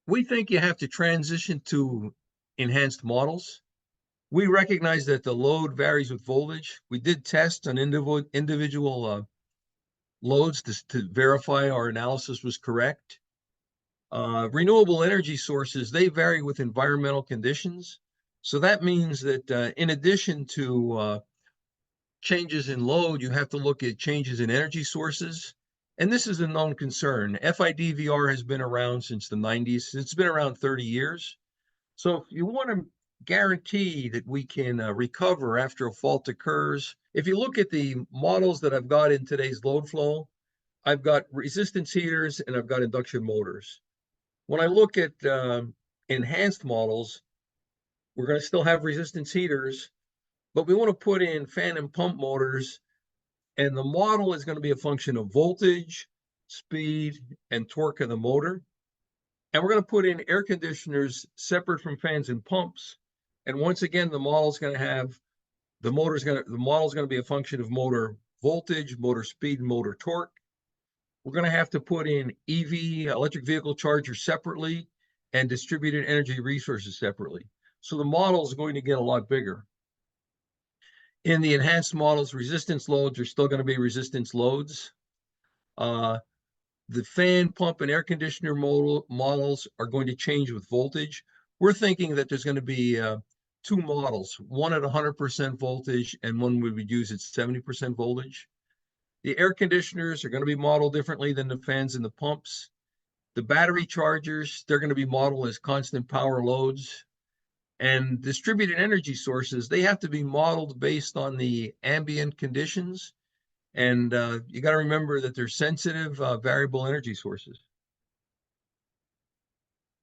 We think you have to transition to enhanced models. We recognize that the load varies with voltage. We did tests on individual loads to verify our analysis was correct. Renewable energy sources, they vary with environmental conditions. So that means that in addition to changes in load, you have to look at changes in energy sources. And this is a known concern. FIDVR has been around since the 90s. It's been around 30 years. So if you want to guarantee that we can recover after a fault occurs, if you look at the models that I've got in today's load flow, I've got resistance heaters and I've got induction motors. When I look at enhanced models, we're going to still have resistance heaters, but we want to put in fan and pump motors, and the model is going to be a function of voltage, speed, and torque of the motor. And we're going to put in air conditioners separate from fans and pumps. And once again, the model is going to have the model is going to be a function of motor voltage, motor speed, and motor torque. We're going to have to put in EV, electric vehicle chargers separately, and distributed energy resources separately. So the model is going to get a lot bigger. In the enhanced models, resistance loads are still going to be resistance loads. The fan, pump, and air conditioner models are going to change with voltage. We're thinking that there's going to be two models, one at 100% voltage and one we would use at 70% voltage. The air conditioners are going to be modeled differently than the fans and the pumps. The battery chargers, they're going to be modeled as constant power loads. And distributed energy sources, they have to be modeled based on the ambient conditions. And you got to remember that they're sensitive variable energy sources.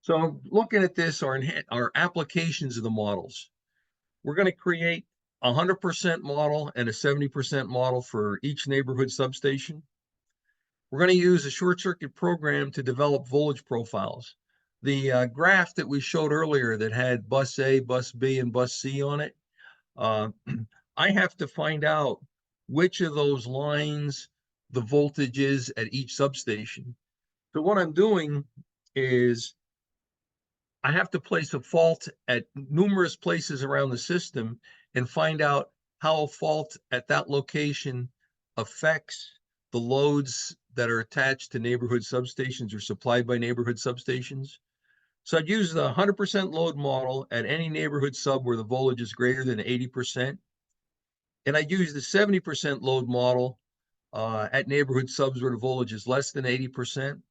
So looking at this, our applications of the models, we're going to create a 100% model and a 70% model for each neighborhood substation. We're going to use a short circuit program to develop voltage profiles. The graph that we showed earlier that had bus A, bus B, and bus C on it, I have to find out which of those lines the voltage is at each substation. So what I'm doing is I have to place a fault at numerous places around the system and find out how a fault at that location affects the loads that are attached to neighborhood substations or supplied by neighborhood substations. So I'd use the 100% load model at any neighborhood sub where the voltage is greater than 80%. And I'd use the 70% load model at neighborhood subs where the voltage is less than 80%.